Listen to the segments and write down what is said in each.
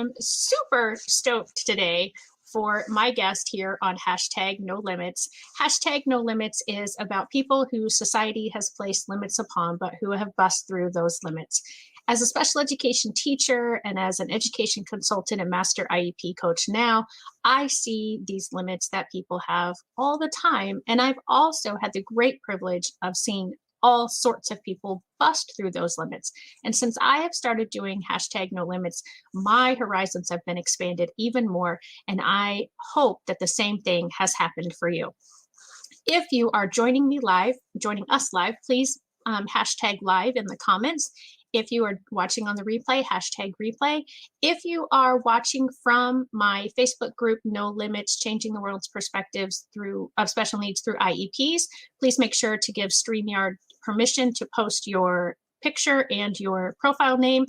am super stoked today for my guest here on hashtag no limits. Hashtag no limits is about people who society has placed limits upon, but who have bust through those limits. As a special education teacher and as an education consultant and master IEP coach now, I see these limits that people have all the time. And I've also had the great privilege of seeing all sorts of people bust through those limits. And since I have started doing hashtag no limits, my horizons have been expanded even more. And I hope that the same thing has happened for you. If you are joining us live, please hashtag live in the comments. If you are watching on the replay, hashtag replay. If you are watching from my Facebook group, No Limits, Changing the World's Perspectives of Special Needs through IEPs, please make sure to give StreamYard permission to post your picture and your profile name.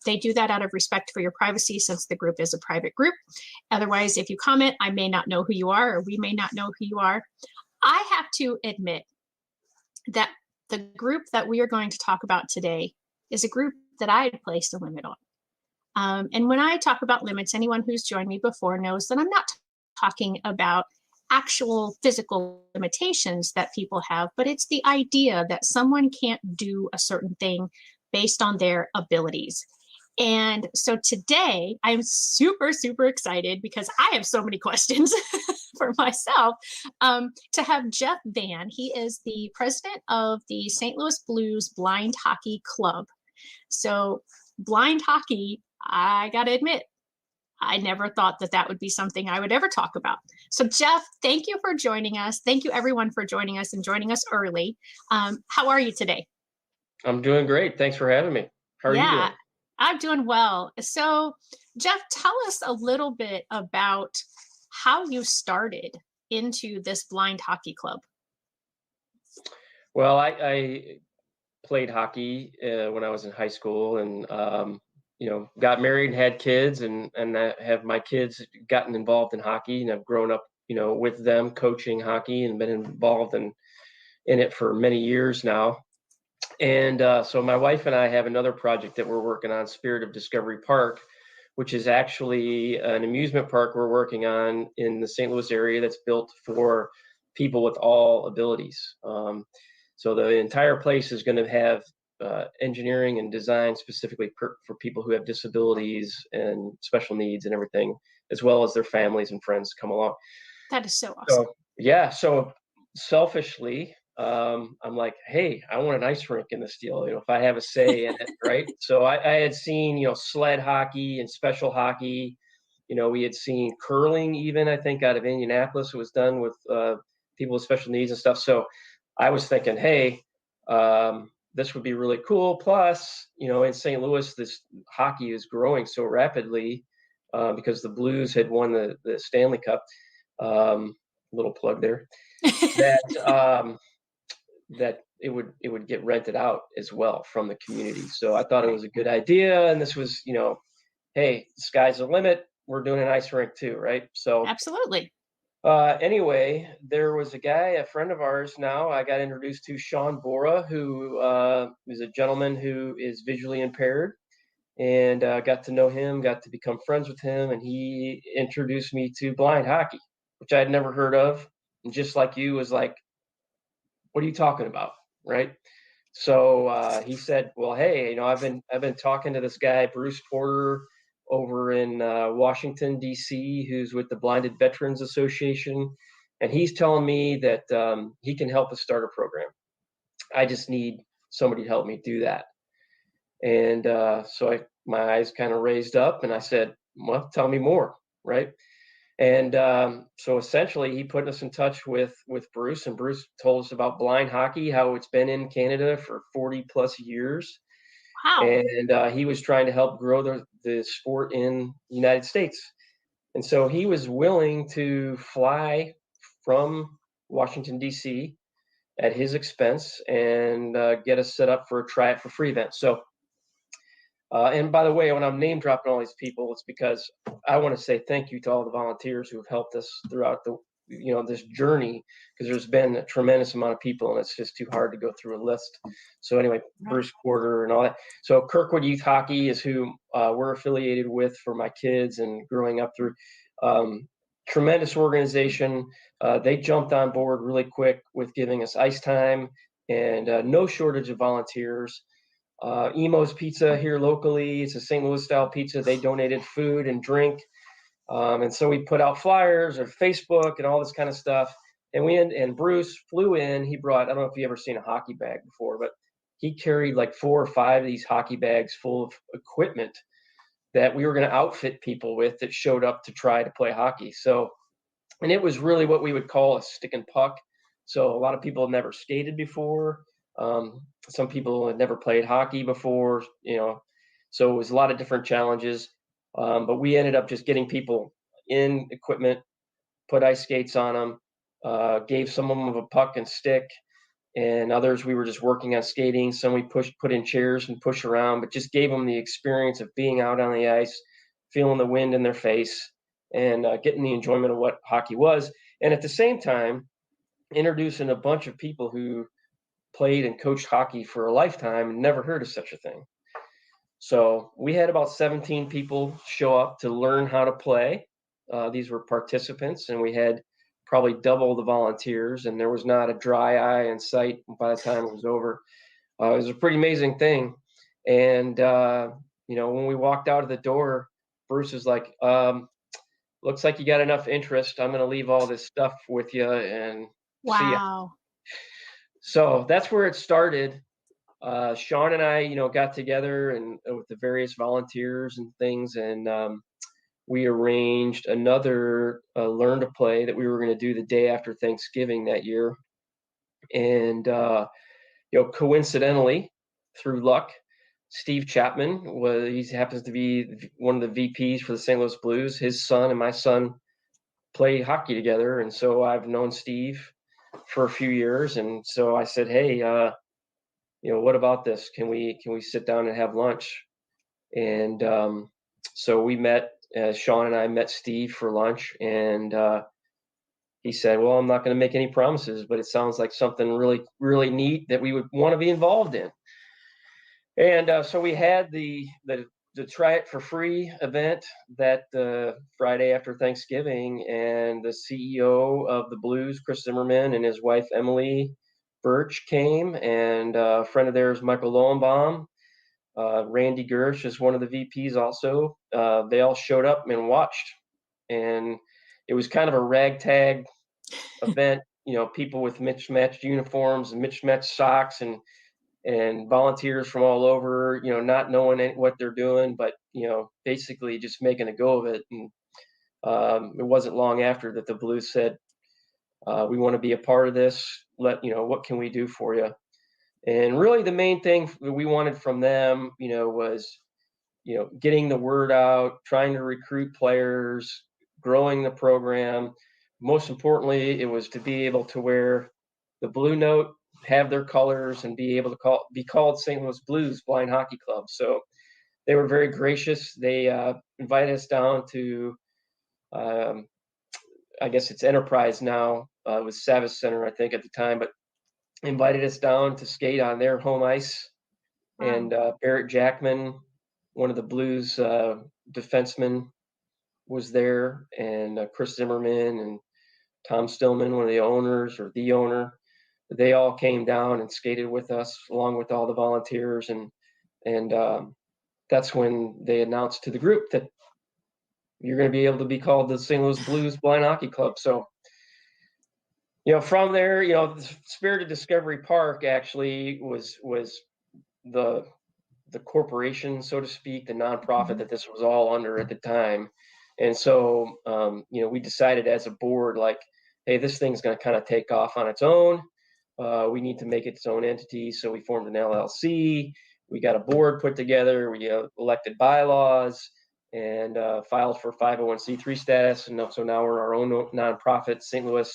They do that out of respect for your privacy since the group is a private group. Otherwise, if you comment, I may not know who you are, or we may not know who you are. I have to admit that the group that we are going to talk about today is a group that I had placed a limit on. And when I talk about limits, anyone who's joined me before knows that I'm not talking about actual physical limitations that people have, but it's the idea that someone can't do a certain thing based on their abilities. And so today I'm super, super excited because I have so many questions for myself to have Jeff Vann. He is the president of the St. Louis Blues Blind Hockey Club. So blind hockey, I got to admit, I never thought that that would be something I would ever talk about. So Jeff, thank you for joining us. Thank you everyone for joining us and joining us early. How are you today? I'm doing great. Thanks for having me. How are you doing? I'm doing well. So Jeff, tell us a little bit about how you started into this blind hockey club. Well, I played hockey when I was in high school, and got married and had kids, and I have my kids gotten involved in hockey, and I've grown up, with them coaching hockey and been involved in it for many years now. And so my wife and I have another project that we're working on, Spirit of Discovery Park, which is actually an amusement park we're working on in the St. Louis area that's built for people with all abilities. So the entire place is going to have engineering and design specifically for people who have disabilities and special needs and everything, as well as their families and friends come along. That is so awesome. So selfishly, I'm like, hey, I want an ice rink in this deal, if I have a say in it, right? So I had seen, sled hockey and special hockey. We had seen curling even, I think, out of Indianapolis. It was done with people with special needs and stuff. So I was thinking, hey, this would be really cool. Plus, in St. Louis, this hockey is growing so rapidly because the Blues had won the Stanley Cup. Little plug there. That it would get rented out as well from the community. So I thought it was a good idea, and this was, hey, the sky's the limit. We're doing an ice rink too, right? So absolutely. Anyway, there was a friend of ours now, I got introduced to, Sean Bora, who is a gentleman who is visually impaired, and got to know him, got to become friends with him, and he introduced me to blind hockey, which I had never heard of. And just like you, was like, what are you talking about, right? So he said, well, hey, I've been talking to this guy, Bruce Porter, over in Washington, D.C., who's with the Blinded Veterans Association. And he's telling me that he can help us start a program. I just need somebody to help me do that. And so my eyes kind of raised up, and I said, well, tell me more, right? And so essentially he put us in touch with Bruce, and Bruce told us about blind hockey, how it's been in Canada for 40 plus years. Wow. And he was trying to help grow the sport in the United States. And so he was willing to fly from Washington, D.C. at his expense and get us set up for a Try It for Free event. So, and by the way, when I'm name dropping all these people, it's because I want to say thank you to all the volunteers who have helped us throughout this journey, because there's been a tremendous amount of people, and it's just too hard to go through a list. So anyway, Bruce Porter and all that. So Kirkwood Youth Hockey is who we're affiliated with for my kids and growing up through. Tremendous organization. They jumped on board really quick with giving us ice time and no shortage of volunteers. Emo's Pizza here locally, it's a St. Louis style pizza. They donated food and drink. And so we put out flyers or Facebook and all this kind of stuff. And Bruce flew in. He brought, I don't know if you ever seen a hockey bag before, but he carried like 4 or 5 of these hockey bags full of equipment that we were going to outfit people with that showed up to try to play hockey. So, and it was really what we would call a stick and puck. So a lot of people had never skated before. Some people had never played hockey before, so it was a lot of different challenges. But we ended up just getting people in equipment, put ice skates on them, gave some of them a puck and stick, and others we were just working on skating. Some we put in chairs and push around, but just gave them the experience of being out on the ice, feeling the wind in their face, and getting the enjoyment of what hockey was. And at the same time, introducing a bunch of people who played and coached hockey for a lifetime and never heard of such a thing. So we had about 17 people show up to learn how to play. These were participants, and we had probably double the volunteers, and there was not a dry eye in sight by the time it was over. It was a pretty amazing thing. And, when we walked out of the door, Bruce was like, looks like you got enough interest. I'm going to leave all this stuff with you and see ya. Wow. So that's where it started. Sean and I, got together and with the various volunteers and things, and we arranged another learn to play that we were going to do the day after Thanksgiving that year. And coincidentally, through luck, Steve Chapman he happens to be one of the VPs for the St. Louis Blues. His son and my son play hockey together, and so I've known Steve for a few years. And so I said, hey, what about this? Can we sit down and have lunch? And so we met. Sean and I met Steve for lunch, and he said, well, I'm not going to make any promises, but it sounds like something really, really neat that we would want to be involved in. And so we had the Try It for Free event that Friday after Thanksgiving, and the CEO of the Blues, Chris Zimmerman, and his wife, Emily Birch, came, and a friend of theirs, Michael Lowenbaum, Randy Gersh is one of the VPs also. They all showed up and watched, and it was kind of a ragtag event, people with mismatched uniforms and mismatched socks and volunteers from all over, not knowing what they're doing, but, basically just making a go of it. And it wasn't long after that the Blues said, we want to be a part of this. What can we do for you? And really the main thing we wanted from them, was, getting the word out, trying to recruit players, growing the program. Most importantly, it was to be able to wear the blue note, have their colors, and be able to be called St. Louis Blues Blind Hockey Club. So they were very gracious. They invited us down to, I guess it's Enterprise now. It was Savas Center, I think, at the time, but invited us down to skate on their home ice. Wow. And Barrett Jackman, one of the Blues defensemen, was there, and Chris Zimmerman and Tom Stillman, one of the owners or the owner. They all came down and skated with us, along with all the volunteers, and that's when they announced to the group that you're going to be able to be called the St. Louis Blues Blind Hockey Club. So, from there, the Spirited Discovery Park actually was the corporation, so to speak, the nonprofit that this was all under at the time. And so, we decided as a board, like, hey, this thing's going to kind of take off on its own. We need to make its own entity. So we formed an LLC. We got a board put together. We elected bylaws and filed for 501c3 status. And so now we're our own nonprofit, St. Louis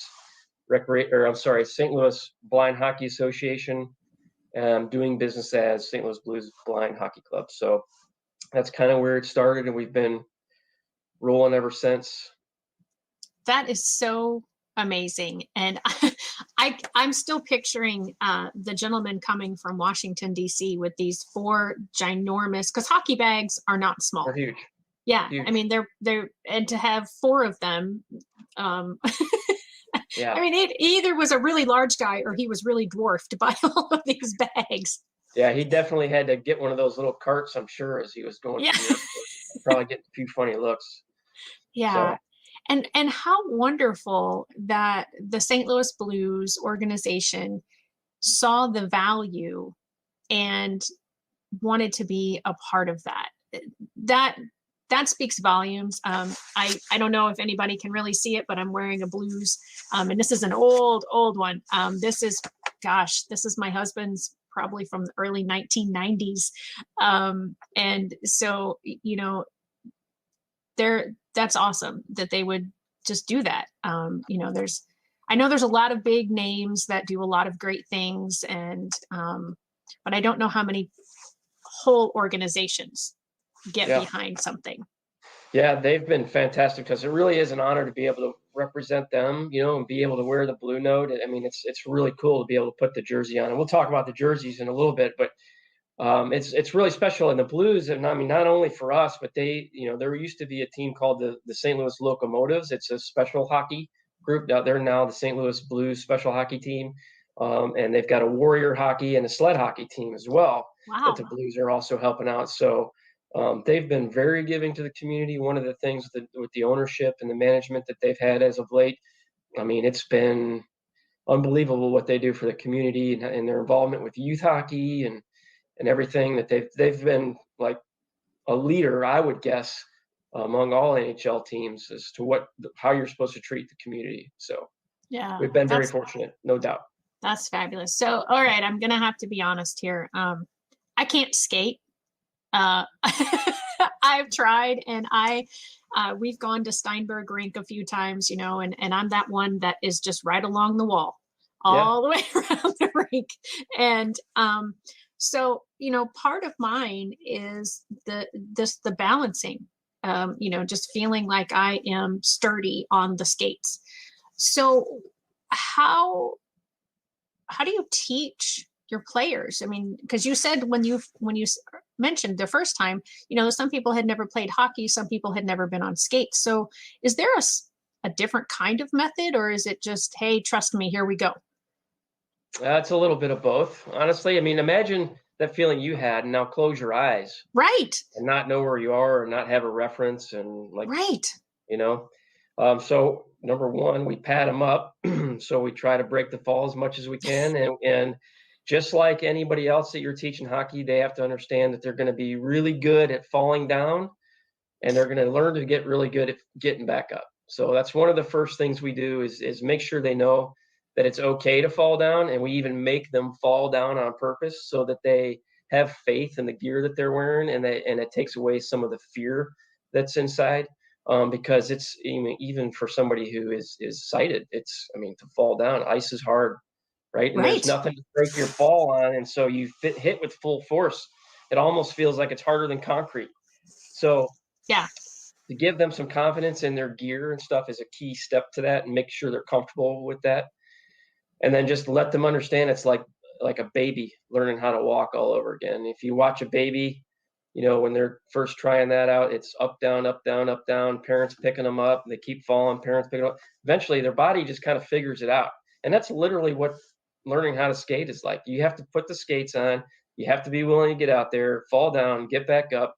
St. Louis Blind Hockey Association, doing business as St. Louis Blues Blind Hockey Club. So that's kind of where it started, and we've been rolling ever since. That is so amazing. And I'm still picturing the gentleman coming from Washington, D.C. with these four ginormous, because hockey bags are not They're small. huge, Yeah, I huge. mean they're and to have four of them, um, I Yeah. mean it either was a really large guy or he was really dwarfed by all of these bags. Yeah, he definitely had to get one of those little carts, I'm sure, as he was going Yeah, through the airport. Probably getting a few funny looks. yeah. So, And how wonderful that the St. Louis Blues organization saw the value and wanted to be a part of that. That that speaks volumes. I don't know if anybody can really see it, but I'm wearing a Blues, and this is an old one. This is, gosh, this is my husband's, probably from the early 1990s, and so that's awesome that they would just do that. I know there's a lot of big names that do a lot of great things, and but I don't know how many whole organizations get yeah. behind something. Yeah, they've been fantastic because it really is an honor to be able to represent them, and be able to wear the blue note. I mean, it's really cool to be able to put the jersey on. And we'll talk about the jerseys in a little bit, but it's really special. And the Blues, and I mean, not only for us, but there used to be a team called the St. Louis Locomotives. It's a special hockey group. Now they're now the St. Louis Blues special hockey team, and they've got a warrior hockey and a sled hockey team as well that Wow. the Blues are also helping out. So they've been very giving to the community. One of the things with the ownership and the management that they've had as of late, I mean, it's been unbelievable what they do for the community, and their involvement with youth hockey and everything that they've been like a leader, I would guess, among all NHL teams as to how you're supposed to treat the community. So Yeah, we've been very that's fortunate, no doubt. that's fabulous. So, all right, I'm gonna have to be honest here. I can't skate. Uh, I've tried, and we've gone to Steinberg Rink a few times, and I'm that one that is just right along the wall, Yeah, all the way around the rink. And so, part of mine is the balancing, just feeling like I am sturdy on the skates. So, how how do you teach your players? I mean, because you said when you mentioned the first time, some people had never played hockey, some people had never been on skates. So, is there a different kind of method, or is it just, hey, trust me, here we go? it's a little bit of both, honestly. I mean, imagine that feeling you had, and now close your eyes Right, and not know where you are, or not have a reference, and like right, you know. So number one, we pad them up. So we try to break the fall as much as we can, and just like anybody else that you're teaching hockey, they have to understand that they're going to be really good at falling down, and they're going to learn to get really good at getting back up. So that's one of the first things we do is make sure they know that it's okay to fall down, and we even make them fall down on purpose so that they have faith in the gear that they're wearing, and it takes away some of the fear that's inside. Because it's even for somebody who is sighted, it's, I mean, to fall down, ice is hard, right? And there's right, nothing to break your fall on, and so you hit with full force. It almost feels like it's harder than concrete. So yeah, to give them some confidence in their gear and stuff is a key step to that, and make sure they're comfortable with that. And then just let them understand it's like a baby learning how to walk all over again. If you watch a baby, when they're first trying that out, it's up, down, up, down, up, down, parents picking them up, and they keep falling, parents picking them up. Eventually, their body just kind of figures it out. And that's literally what learning how to skate is like. You have to put the skates on, you have to be willing to get out there, fall down, get back up,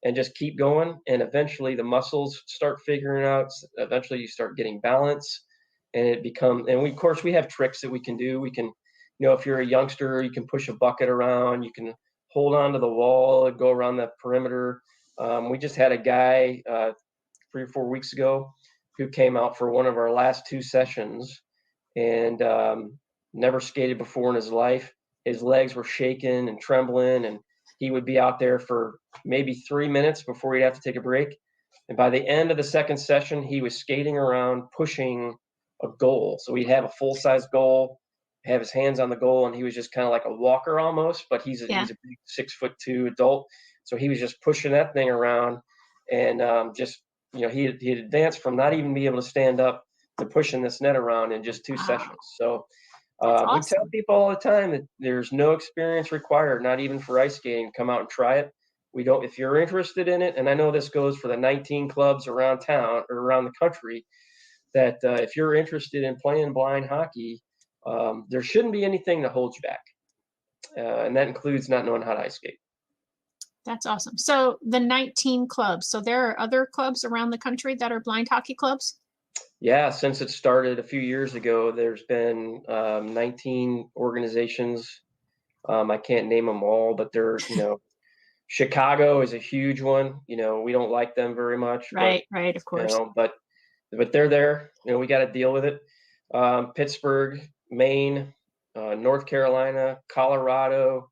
and just keep going. And eventually, the muscles start figuring out. Eventually, you start getting balance, and it becomes. And of course, we have tricks that we can do. We can, if you're a youngster, you can push a bucket around. You can hold on to the wall and go around the perimeter. We just had a guy 3 or 4 weeks ago who came out for one of our last two sessions, and never skated before in his life. His legs were shaking and trembling, and he would be out there for maybe 3 minutes before he'd have to take a break. And by the end of the second session, he was skating around pushing a goal. So he'd have a full size goal, have his hands on the goal, and he was just kind of like a walker almost. But yeah, he's a big 6'2" adult, so he was just pushing that thing around, and just he had advanced from not even being able to stand up to pushing this net around in just 2 Wow, sessions. So that's we tell awesome. people all the time that there's no experience required, not even for ice skating. Come out and try it. We don't, if you're interested in it, and I know this goes for the 19 clubs around town or around the country, that if you're interested in playing blind hockey, there shouldn't be anything that holds you back. And that includes not knowing how to ice skate. That's awesome. So the 19 clubs. So there are other clubs around the country that are blind hockey clubs? Yeah, since it started a few years ago, there's been 19 organizations. I can't name them all, but they're, Chicago is a huge one. We don't like them very much, but, Right, right, of course. but they're there. We got to deal with it. Pittsburgh, Maine, North Carolina, Colorado.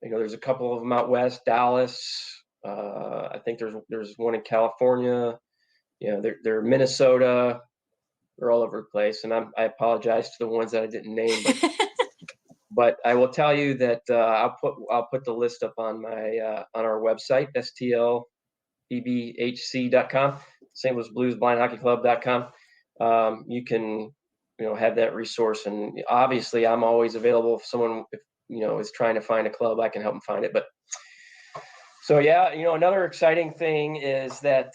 There's a couple of them out west, Dallas. I think there's one in California. They're Minnesota. They're all over the place, and I apologize to the ones that I didn't name, but I will tell you that I'll put the list up on on our website, stlbbhc.com, St. Louis Blues Blind Hockey Club.com. You can have that resource, and obviously I'm always available if someone is trying to find a club. I can help them find it. But so yeah, another exciting thing is that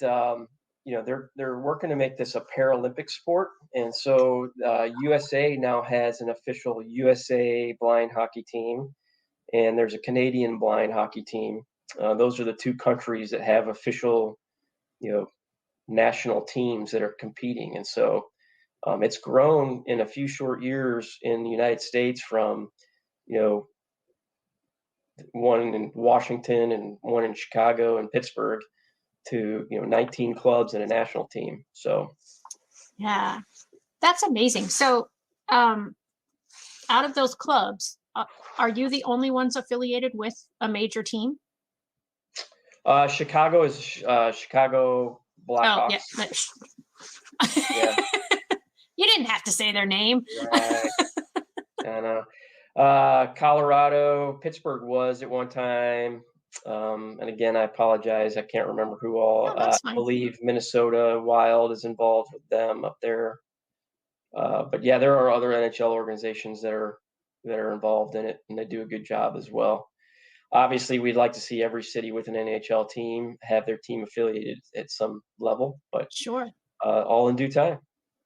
they're working to make this a Paralympic sport, and so USA now has an official USA blind hockey team, and there's a Canadian blind hockey team. Those are the two countries that have official, national teams that are competing, and so it's grown in a few short years in the United States from, one in Washington and one in Chicago and Pittsburgh to 19 clubs and a national team. So Yeah, that's amazing. So out of those clubs, are you the only ones affiliated with a major team? Chicago is Chicago Blackhawks. Oh, yeah. Yeah. You didn't have to say their name. Right. And Colorado, Pittsburgh was at one time. And again, I apologize. I can't remember who all. No, that's I fine. believe Minnesota Wild is involved with them up there. But yeah, there are other NHL organizations that are involved in it, and they do a good job as well. Obviously, we'd like to see every city with an NHL team have their team affiliated at some level, but Sure. all in due time.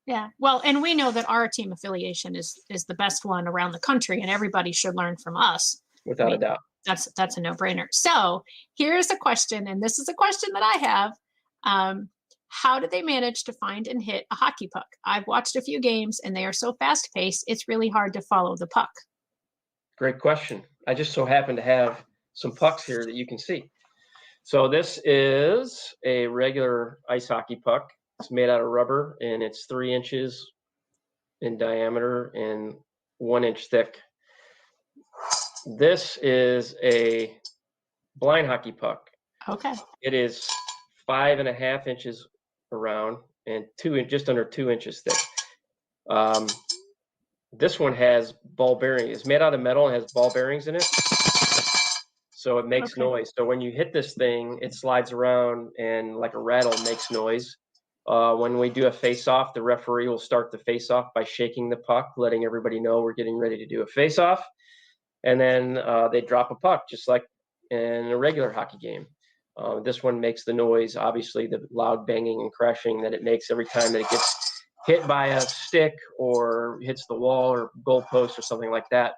Yeah. Well, and we know that our team affiliation is the best one around the country, and everybody should learn from us. Without a doubt. That's a no-brainer. So here's a question, and this is a question that I have. How do they manage to find and hit a hockey puck? I've watched a few games, and they are so fast-paced, it's really hard to follow the puck. Great question. I just so happen to have some pucks here that you can see. So this is a regular ice hockey puck. It's made out of rubber, and it's 3 inches in diameter and 1 inch thick. This is a blind hockey puck. Okay. It is 5.5 inches around and just under 2 inches thick. This one has ball bearings. It's made out of metal and has ball bearings in it, so it makes noise. So when you hit this thing, it slides around and like a rattle makes noise. When we do a face-off, the referee will start the face-off by shaking the puck, letting everybody know we're getting ready to do a face-off. And then they drop a puck, just like in a regular hockey game. This one makes the noise, obviously, the loud banging and crashing that it makes every time that it gets hit by a stick or hits the wall or goalpost or something like that.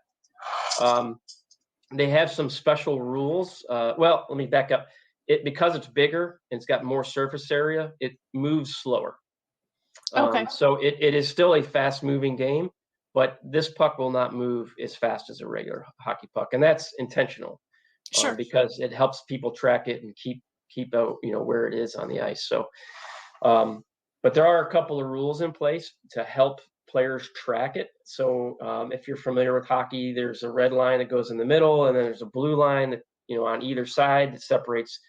They have some special rules. Well, let me back up. Because it's bigger and it's got more surface area, it moves slower. Okay. So it is still a fast-moving game, but this puck will not move as fast as a regular hockey puck, and that's intentional. Sure. Because it helps people track it and keep out where it is on the ice. So, but there are a couple of rules in place to help players track it. So if you're familiar with hockey, there's a red line that goes in the middle, and then there's a blue line that on either side that separates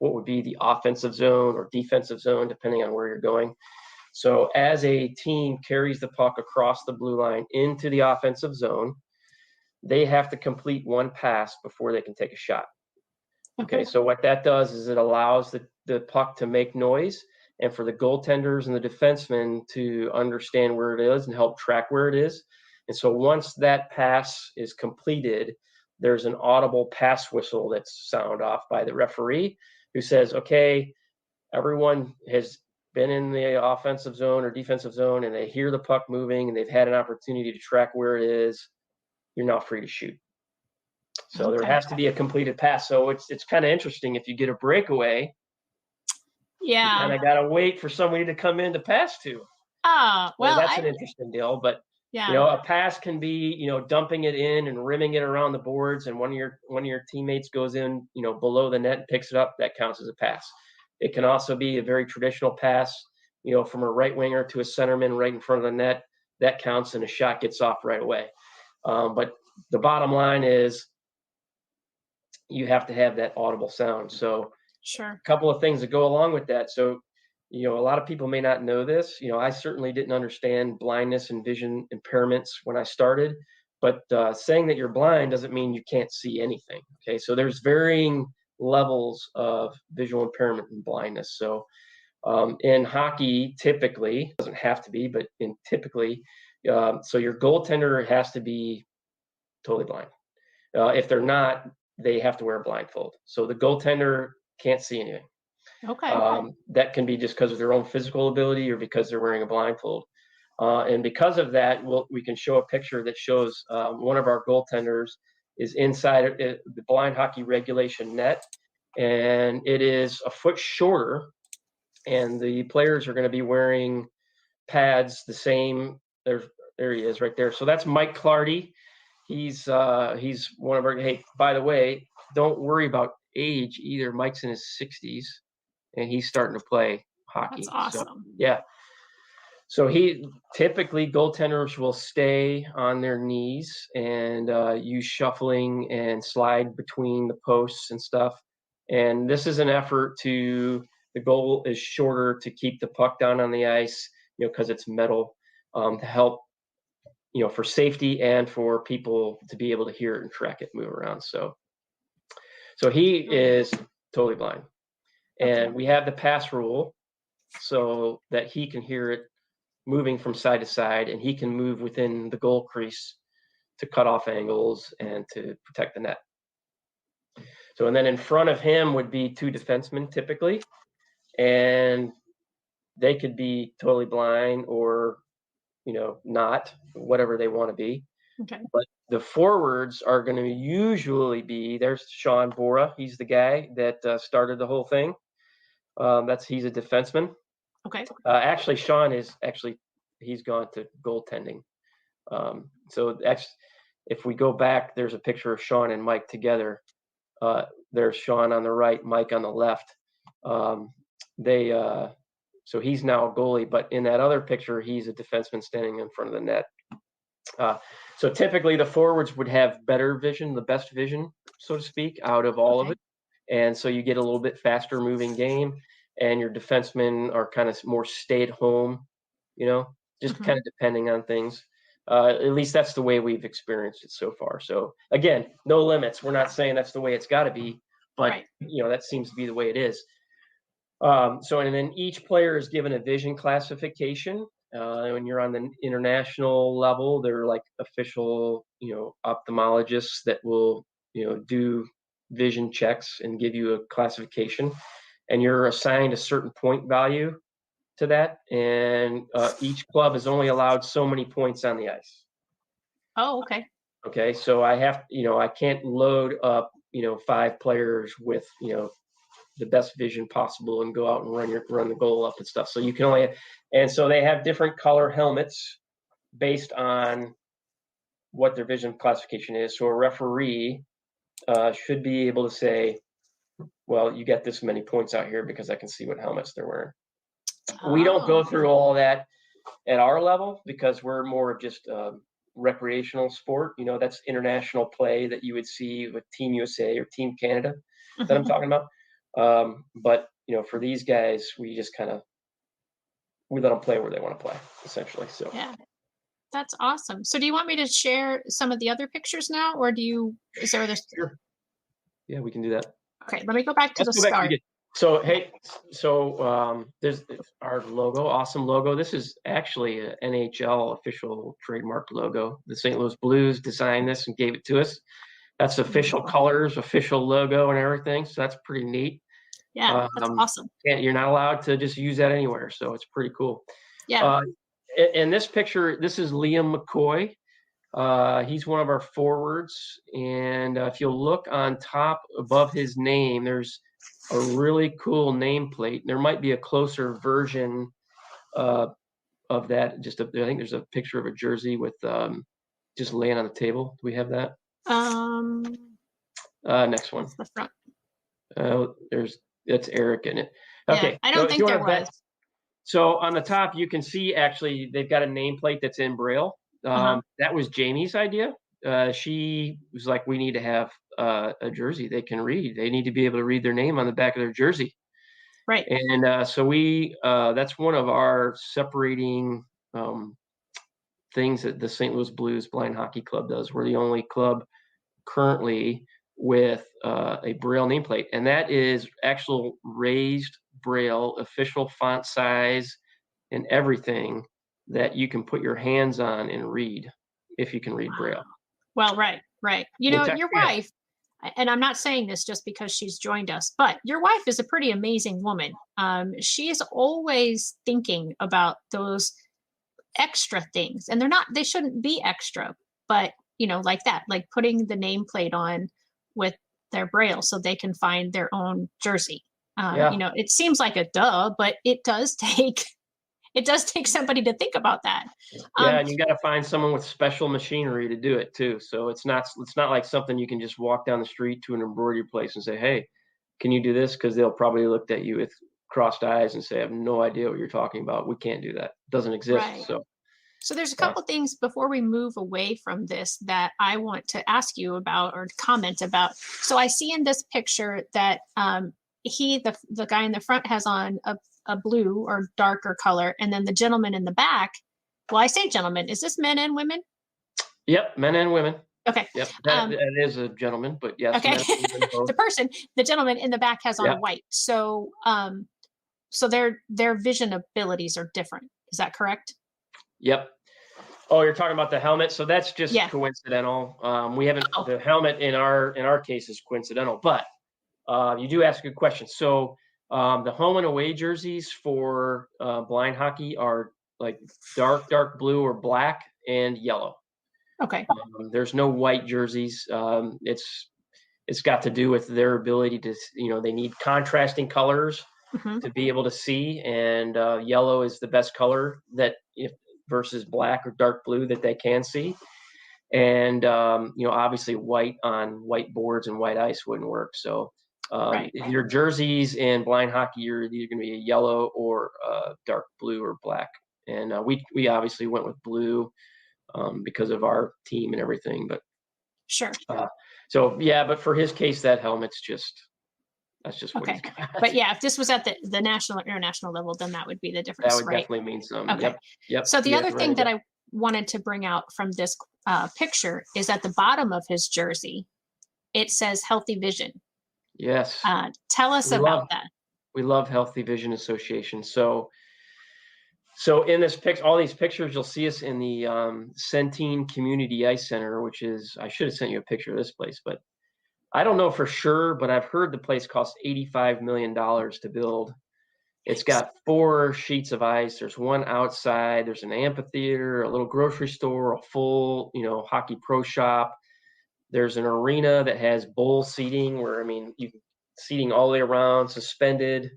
what would be the offensive zone or defensive zone, depending on where you're going. So as a team carries the puck across the blue line into the offensive zone, they have to complete one pass before they can take a shot. Okay, so what that does is it allows the puck to make noise, and for the goaltenders and the defensemen to understand where it is and help track where it is. And so once that pass is completed, there's an audible pass whistle that's sound off by the referee who says, okay, everyone has been in the offensive zone or defensive zone and they hear the puck moving and they've had an opportunity to track where it is. You're now free to shoot. So there has to be a completed pass. So it's kind of interesting. If you get a breakaway, you kind of got to wait for somebody to come in to pass to. Well, that's an interesting deal. But a pass can be, dumping it in and rimming it around the boards, and one of your teammates goes in, below the net and picks it up. That counts as a pass. It can also be a very traditional pass, from a right winger to a centerman right in front of the net. That counts, and a shot gets off right away. But the bottom line is you have to have that audible sound. So a couple of things that go along with that. So, a lot of people may not know this. I certainly didn't understand blindness and vision impairments when I started, but saying that you're blind doesn't mean you can't see anything. Okay, so there's varying levels of visual impairment and blindness. So in hockey, typically, doesn't have to be, but typically, so your goaltender has to be totally blind. If they're not, they have to wear a blindfold. So the goaltender can't see anything. That can be just because of their own physical ability or because they're wearing a blindfold. And because of that, we can show a picture that shows one of our goaltenders is inside the blind hockey regulation net, and it is a foot shorter, and the players are going to be wearing pads the same. There he is right there. So that's Mike Clardy. He's one of our. Hey, by the way, don't worry about age either. Mike's in his 60s, and he's starting to play hockey. That's awesome. So, so typically goaltenders will stay on their knees and use shuffling and slide between the posts and stuff. And this is an effort the goal is shorter to keep the puck down on the ice, because it's metal, to help, for safety and for people to be able to hear it and track it move around. So he is totally blind. And we have the pass rule so that he can hear it moving from side to side, and he can move within the goal crease to cut off angles and to protect the net. So, and then in front of him would be two defensemen typically, and they could be totally blind or, not, whatever they want to be. But the forwards are going to usually be, there's Sean Bora. He's the guy that started the whole thing. He's a defenseman. Actually, Sean he's gone to goaltending. So if we go back, there's a picture of Sean and Mike together. There's Sean on the right, Mike on the left. So he's now a goalie, but in that other picture, he's a defenseman standing in front of the net. So typically the forwards would have better vision, the best vision, so to speak, out of all of it. And so you get a little bit faster moving game, and your defensemen are kind of more stay at home, just kind of depending on things. At least that's the way we've experienced it so far. So again, no limits. We're not saying that's the way it's got to be, but that seems to be the way it is. And then each player is given a vision classification. When you're on the international level, they're like official, ophthalmologists that will, do vision checks and give you a classification, and you're assigned a certain point value to that. And each club is only allowed so many points on the ice. Okay. So I have, I can't load up, 5 players with, the best vision possible and go out and run the goal up and stuff. So you can only, and so they have different color helmets based on what their vision classification is. So a referee should be able to say, well, you get this many points out here because I can see what helmets they're wearing. We don't go through all that at our level because we're more of just recreational sport. That's international play that you would see with Team USA or Team Canada that I'm talking about. But for these guys, we just we let them play where they want to play, essentially. So that's awesome. So do you want me to share some of the other pictures now, or is there other? Sure. Yeah, we can do that. Okay, let me go back to the start. So hey, there's our logo, awesome logo. This is actually an NHL official trademark logo. The St. Louis Blues designed this and gave it to us. That's official Wonderful. colors, official logo, and everything. So that's pretty neat. Yeah, that's Um, awesome. you're not allowed to just use that anywhere, so it's pretty cool. Yeah. Uh, in this picture, this is Liam McCoy. He's one of our forwards, and if you'll look on top above his name, there's a really cool nameplate. There might be a closer version uh, of that. I think there's a picture of a jersey with just laying on the table. Do we have that? Um, Next one. that's the front. That's Eric in it. Yeah, Okay, I so don't if you think there want to was. bet, so on the top you can see actually they've got a nameplate that's in Braille. Uh-huh. That was Jamie's idea. She was like, we need to have a jersey they can read. They need to be able to read their name on the back of their jersey. Right. And so that's one of our separating um, things that the St. Louis Blues Blind Hockey Club does. We're the only club currently with a Braille nameplate, and that is actual raised Braille, official font size, and everything that you can put your hands on and read if you can read Wow. Braille. Well, right, right. It's Your actually wife, and I'm not saying this just because she's joined us, but your wife is a pretty amazing woman. She is always thinking about those extra things, and they shouldn't be extra, but like that, like putting the nameplate on with their braille so they can find their own jersey. yeah, It seems like a duh, but it does take somebody to think about that. yeah, Um, and you got to find someone with special machinery to do it too. So it's not like something you can just walk down the street to an embroidery place and say, hey, can you do this? Because they'll probably look at you with crossed eyes and say, I have no idea what you're talking about. We can't do that. It doesn't exist. right. So So there's a uh, couple things before we move away from this that I want to ask you about or comment about. So I see in this picture that the guy in the front has on a blue or darker color, and then the gentleman in the back. Well, I say gentleman. Is this men and women? yep, men and women. Okay. Yep, that, Um, that is a gentleman, but yes, okay. men and women both. The gentleman in the back has on Yep, white. So their vision abilities are different. Is that correct? yep. Oh, you're talking about the helmet. So that's just Yeah. coincidental. We haven't Oh, the helmet in our case is coincidental, but you do ask a good question. So the home and away jerseys for blind hockey are like dark blue or black and yellow. okay. There's no white jerseys. It's got to do with their ability to, they need contrasting colors Hmm. to be able to see, and yellow is the best color that if versus black or dark blue that they can see. And obviously white on white boards and white ice wouldn't work. So Right. your jerseys in blind hockey, you're either going to be a yellow or dark blue or black. And we obviously went with blue because of our team and everything. But Sure. uh, so yeah, but for his case, that's just what he's Okay. got. But yeah, if this was at the national or international level, then that would be the That difference, would right? definitely mean some. Okay. Yep. So the You have other it right thing that again. I wanted to bring out from this picture is at the bottom of his jersey, it says Healthy Vision. Yes, Tell us we about love that. we love Healthy Vision Association. So in this all these pictures, you'll see us in the Centene Community Ice Center, which is, I should have sent you a picture of this place, but I don't know for sure, but I've heard the place cost $85 million to build. It's Yikes. got 4 sheets of ice. There's one outside. There's an amphitheater, a little grocery store, a full, hockey pro shop. There's an arena that has bowl seating where, I mean, you can seating all the way around, suspended,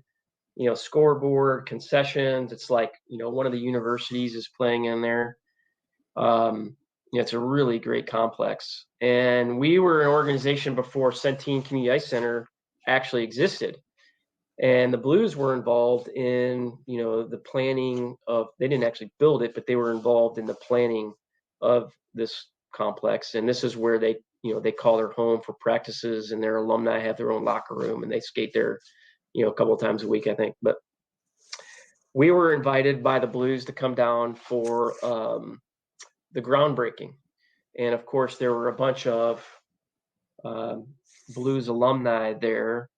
scoreboard, concessions. It's like, one of the universities is playing in there. It's a really great complex. And we were an organization before Centene Community Ice Center actually existed. And the Blues were involved in, the planning of, they didn't actually build it, but they were involved in the planning of this complex. And this is where they call their home for practices, and their alumni have their own locker room and they skate there, a couple of times a week, I think. But we were invited by the Blues to come down for the groundbreaking. And of course, there were a bunch of Blues alumni there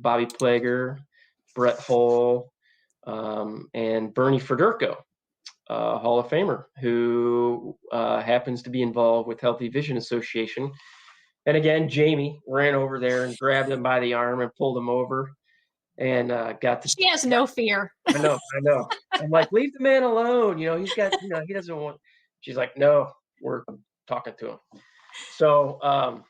Bobby Plager, Brett Hull, and Bernie Federko, Hall of Famer, who happens to be involved with Healthy Vision Association. And again, Jamie ran over there and grabbed him by the arm and pulled him over, and got to. She has no fear. I know. I'm like, leave the man alone. He's got, he doesn't want. She's like, no, we're talking to him. So,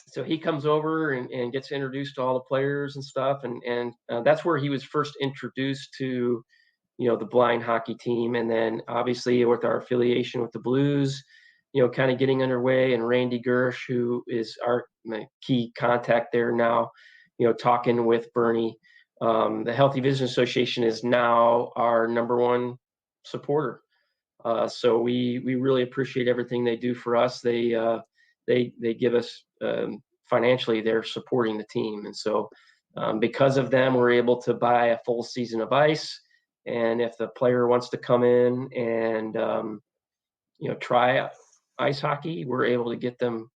so he comes over and gets introduced to all the players and stuff, and that's where he was first introduced to, the blind hockey team, and then obviously with our affiliation with the Blues, kind of getting underway, and Randy Gersh, who is my key contact there now, talking with Bernie. The Healthy Vision Association is now our number one supporter. So we really appreciate everything they do for us. They give us financially, they're supporting the team, and so because of them, we're able to buy a full season of ice. And if the player wants to come in and try ice hockey, we're able to get them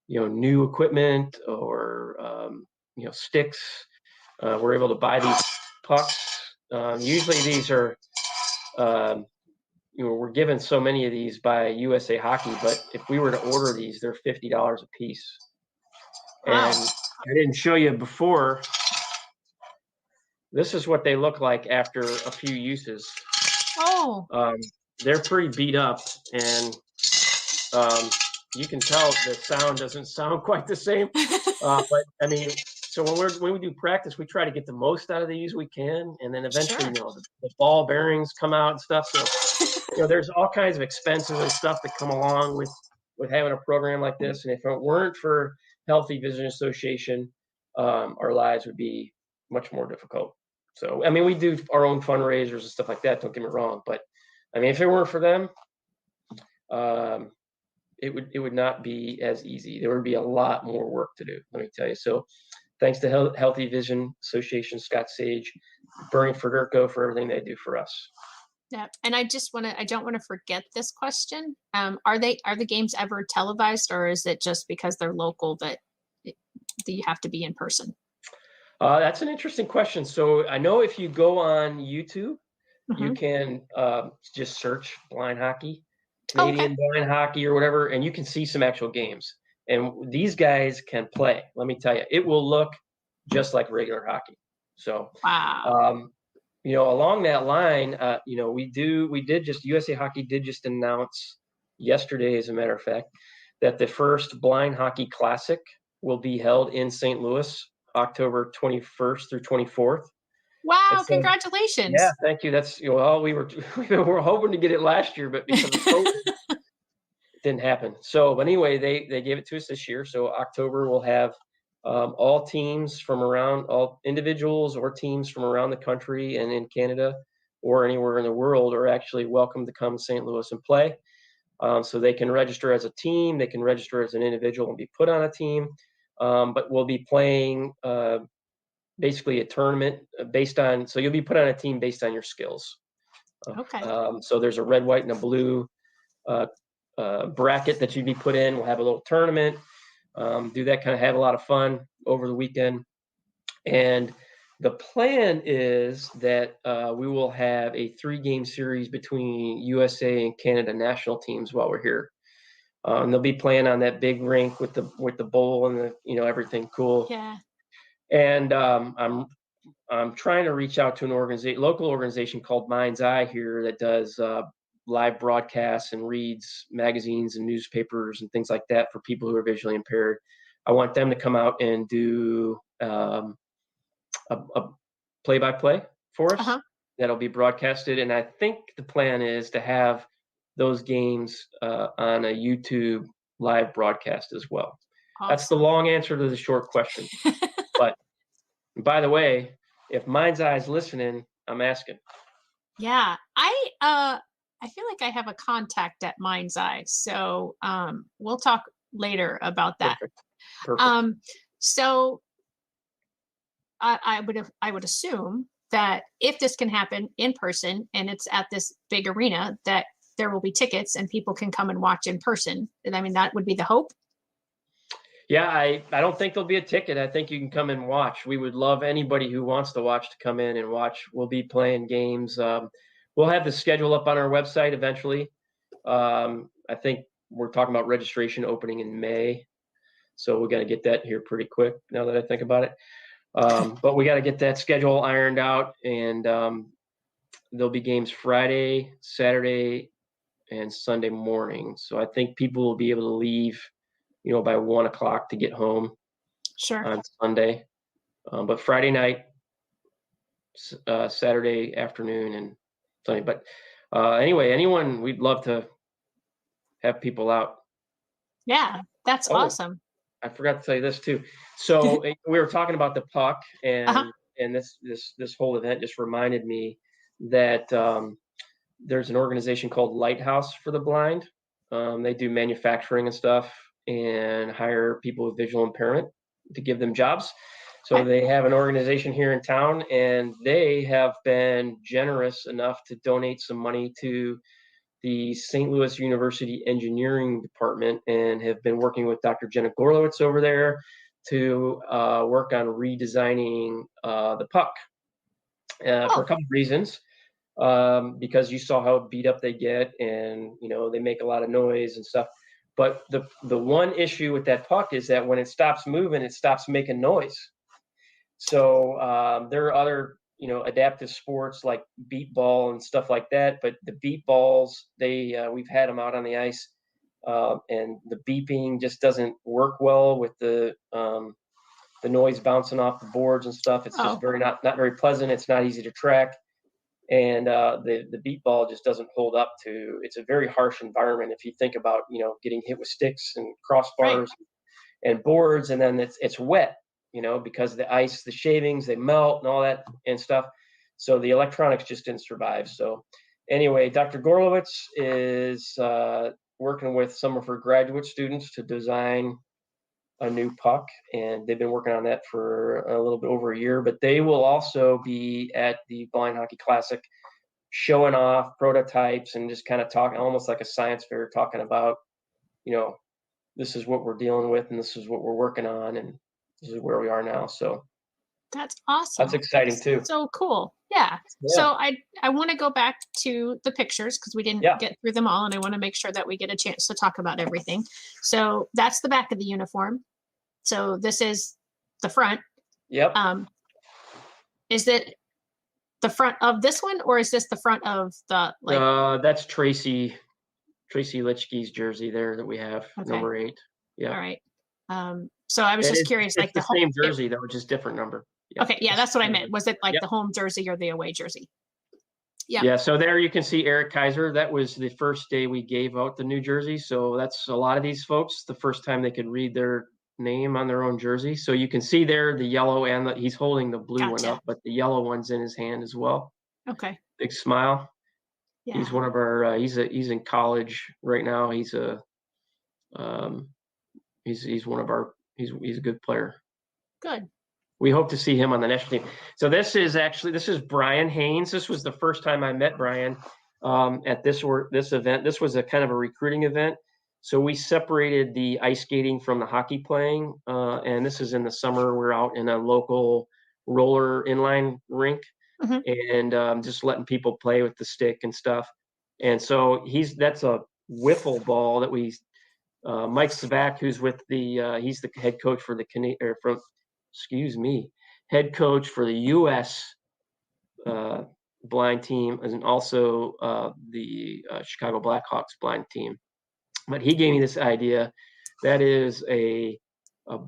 new equipment or sticks. We're able to buy these pucks. Usually these are we're given so many of these by USA Hockey, but if we were to order these, they're $50 a piece. Wow. And I didn't show you before. This is what they look like after a few uses. Oh. They're pretty beat up, and you can tell the sound doesn't sound quite the same. But I mean, so when we do practice, we try to get the most out of these we can, and then eventually, Sure. the ball bearings come out and stuff. So there's all kinds of expenses and stuff that come along with having a program like this. And if it weren't for Healthy Vision Association, our lives would be much more difficult. So I mean, we do our own fundraisers and stuff like that. Don't get me wrong, but I mean, if it weren't for them, it would not be as easy. There would be a lot more work to do, let me tell you. So thanks to Healthy Vision Association, Scott Sage, Bernie Federko, for everything they do for us. Yeah, and I don't want to forget this question. Are the games ever televised, or is it just because they're local that you have to be in person? That's an interesting question. So I know if you go on YouTube, you can just search blind hockey, Canadian blind hockey or whatever, and you can see some actual games. And these guys can play. Let me tell you, it will look just like regular hockey. So, wow. Along that line, USA Hockey did just announce yesterday, as a matter of fact, that the first Blind Hockey Classic will be held in St. Louis, October 21st through 24th. Wow! So, congratulations. Yeah, thank you. That's we were hoping to get it last year, but because of COVID, it didn't happen. So, but anyway, they gave it to us this year. So October we'll have all teams from around, all individuals or teams from around the country and in Canada or anywhere in the world are actually welcome to come to St. Louis and play. So they can register as a team, they can register as an individual and be put on a team. But we'll be playing basically a tournament so you'll be put on a team based on your skills. Okay. So there's a red, white, and a blue bracket that you'd be put in. We'll have a little tournament. Do that, kind of have a lot of fun over the weekend. And the plan is that we will have a 3-game series between USA and Canada national teams while we're here. And they'll be playing on that big rink with the bowl and the everything cool. Yeah. And I'm trying to reach out to an local organization called Mind's Eye here that does live broadcasts and reads magazines and newspapers and things like that for people who are visually impaired. I want them to come out and do a play-by-play for us that'll be broadcasted. And I think the plan is to have those games on a YouTube live broadcast as well. Awesome. That's the long answer to the short question. But by the way, if Mind's Eye is listening, I'm asking. Yeah, I feel like I have a contact at Mind's Eye, so we'll talk later about that. Perfect. So I would assume that if this can happen in person and it's at this big arena, that there will be tickets and people can come and watch in person. And I mean, that would be the hope. Yeah, I don't think there'll be a ticket. I think you can come and watch. We would love anybody who wants to watch to come in and watch. We'll be playing games. We'll have the schedule up on our website eventually. I think we're talking about registration opening in May, so we got to get that here pretty quick. Now that I think about it, but we got to get that schedule ironed out, and there'll be games Friday, Saturday, and Sunday morning. So I think people will be able to leave, by 1 o'clock to get home Sure. on Sunday. But Friday night, Saturday afternoon, and Sunday. But anyway, anyone, we'd love to have people out. Yeah, that's Oh, awesome. I forgot to tell you this too. So we were talking about the puck, Uh-huh. and this whole event just reminded me that there's an organization called Lighthouse for the Blind. They do manufacturing and stuff, and hire people with visual impairment to give them jobs. So Okay. they have an organization here in town, and they have been generous enough to donate some money to the St. Louis University Engineering Department, and have been working with Dr. Jenna Gorlowitz over there to work on redesigning the puck for a Oh, couple of reasons. Because you saw how beat up they get, and they make a lot of noise and stuff. But the one issue with that puck is that when it stops moving, it stops making noise. So there are other adaptive sports like beat ball and stuff like that. But the beat balls, we've had them out on the ice, and the beeping just doesn't work well with the noise bouncing off the boards and stuff. It's just oh, very not very pleasant. It's not easy to track, and the beat ball just doesn't hold up to. It's a very harsh environment if you think about getting hit with sticks and right. crossbars and boards, and then it's wet, because the ice, the shavings, they melt and all that and stuff. So the electronics just didn't survive. So anyway, Dr. Gorlowitz is working with some of her graduate students to design a new puck, and they've been working on that for a little bit over a year. But they will also be at the Blind Hockey Classic, showing off prototypes and just kind of talking, almost like a science fair, talking about, you know, this is what we're dealing with, and this is what we're working on, and this is where we are now. So That's that's awesome. That exciting is too. so cool. Yeah. Yeah, So I want to go back to the pictures because we didn't yeah, get through them all, and I want to make sure that we get a chance to talk about everything. So that's the back of the uniform. So this is the front. yep. Um, is it the front of this one, or is this the front of the like? That's Tracy Litchke's jersey there that we have, Okay, number 8. all Yeah, right. So I was it just is. curious, It's like the the whole. same jersey though, just different number. Yeah, Okay, yeah, it's that's what the I same meant. jersey. Was it like Yep. the home jersey or the away jersey? Yeah. Yeah, so there you can see Eric Kaiser. That was the first day we gave out the new jersey. So that's a lot of these folks, the first time they could read their name on their own jersey. So you can see there the yellow, and he's holding the blue one Gotcha. up, but the yellow one's in his hand as well. Okay. Big smile. He's Yeah. one of our. He's in college right now. Um, he's one of our. He's a good player. Good. We hope to see him on the national team. So this is Brian Haynes. This was the first time I met Brian at this event. This was a kind of a recruiting event. So we separated the ice skating from the hockey playing, and this is in the summer. We're out in a local roller inline rink, Hmm. and just letting people play with the stick and stuff. And so that's a wiffle ball that we. Mike Savak, who's with he's the head coach for the head coach for the U.S. Blind team, and also the Chicago Blackhawks blind team. But he gave me this idea. That is a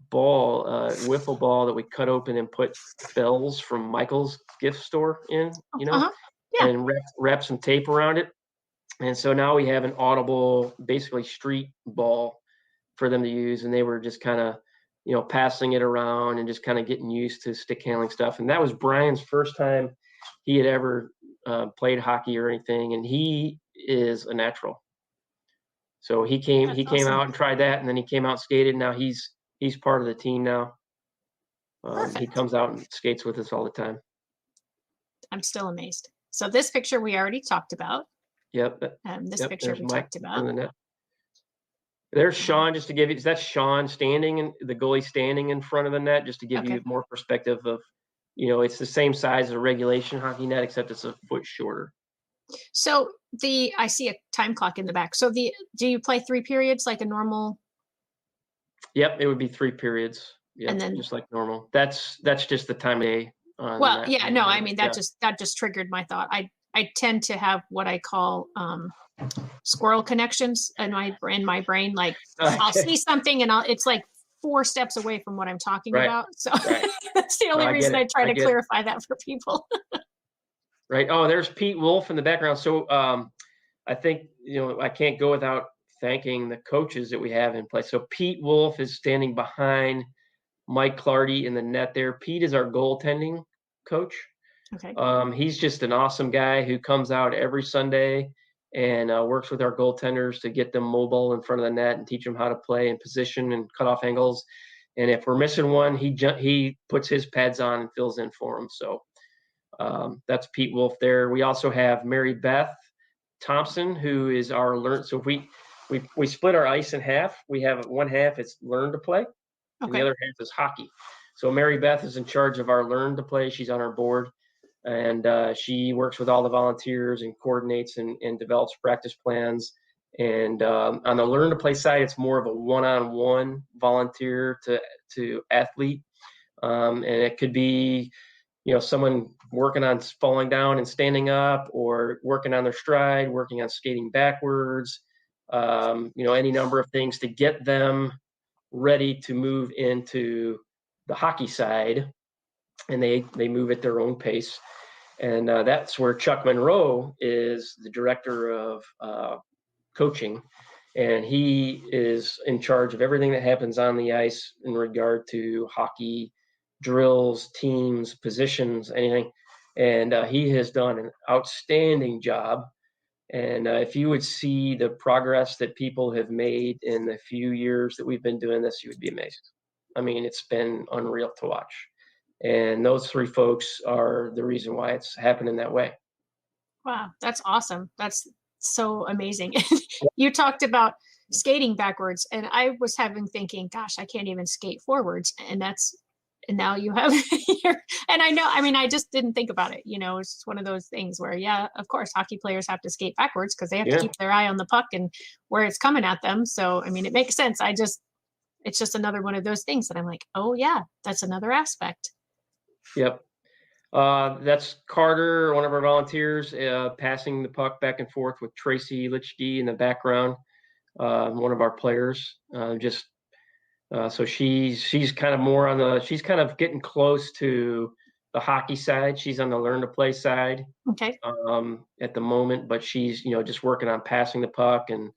ball, wiffle ball that we cut open and put bells from Michael's gift store in, Uh-huh. Yeah. and wrap some tape around it. And so now we have an audible, basically street ball for them to use. And they were just kind of, passing it around and just kind of getting used to stick handling stuff. And that was Brian's first time he had ever played hockey or anything. And he is a natural. So he came That's he came awesome. out and tried that, and then he came out and skated. Now he's part of the team now. He Perfect. comes out and skates with us all the time. I'm still amazed. So this picture we already talked about. Yep. This Yep. picture There's we Mike talked in about. the net. There's Sean, just to give you, that's Sean standing in the goalie standing in front of the net, just to give you Okay. more perspective of, it's the same size as a regulation hockey net, except it's a foot shorter. So I see a time clock in the back. So do you play 3 periods like a normal? Yep, it would be 3 periods. And Yep, then, just like normal. That's just the time of day on well, that. yeah, no, I mean, Yeah. that just triggered my thought. I tend to have what I call, squirrel connections in my brain. Like I'll Okay. see something and it's like 4 steps away from what I'm talking Right. about. So Right. that's the No, only I get reason it. I try I to get it. clarify that for people. Right. Oh, there's Pete Wolf in the background. So I think I can't go without thanking the coaches that we have in place. So Pete Wolf is standing behind Mike Clardy in the net there. Pete is our goaltending coach. Okay. He's just an awesome guy who comes out every Sunday and works with our goaltenders to get them mobile in front of the net and teach them how to play in position and cut off angles. And if we're missing one, he puts his pads on and fills in for them. So that's Pete Wolf there. We also have Mary Beth Thompson, who is our learn. So if we split our ice in half. We have one half is learn to play, and the Okay. other half is hockey. So Mary Beth is in charge of our learn to play. She's on our board, and she works with all the volunteers and coordinates and develops practice plans. And on the learn to play side, it's more of a one-on-one volunteer to athlete, and it could be someone working on falling down and standing up, or working on their stride, working on skating backwards, any number of things to get them ready to move into the hockey side, and they move at their own pace. And that's where Chuck Monroe is the director of coaching, and he is in charge of everything that happens on the ice in regard to hockey drills, teams, positions, anything. And he has done an outstanding job. And if you would see the progress that people have made in the few years that we've been doing this, you would be amazed. I mean, it's been unreal to watch. And those three folks are the reason why it's happening that way. Wow. That's awesome. That's so amazing. You talked about skating backwards, and I was thinking, gosh, I can't even skate forwards. And now you have and I mean, I just didn't think about it. It's just one of those things where, yeah, of course, hockey players have to skate backwards because they have to Yeah. keep their eye on the puck and where it's coming at them. So, I mean, it makes sense. It's just another one of those things that I'm like, oh yeah, that's another aspect. Yep. That's Carter, one of our volunteers, passing the puck back and forth with Tracy Litchke in the background, one of our players. So she's kind of more she's kind of getting close to the hockey side. She's on the learn to play side Okay. at the moment, but she's just working on passing the puck and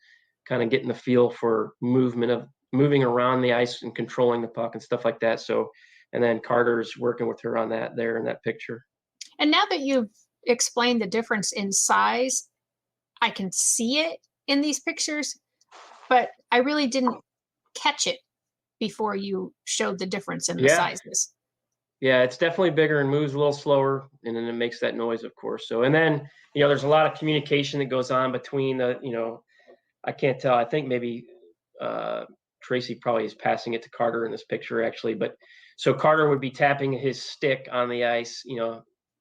kind of getting the feel for moving around the ice and controlling the puck and stuff like that. So, and then Carter's working with her on that there in that picture. And now that you've explained the difference in size, I can see it in these pictures, but I really didn't catch it before you showed the difference in the Yeah. sizes. Yeah, it's definitely bigger and moves a little slower, and then it makes that noise, of course. So, and then there's a lot of communication that goes on between I can't tell. I think maybe Tracy probably is passing it to Carter in this picture, actually. But so Carter would be tapping his stick on the ice,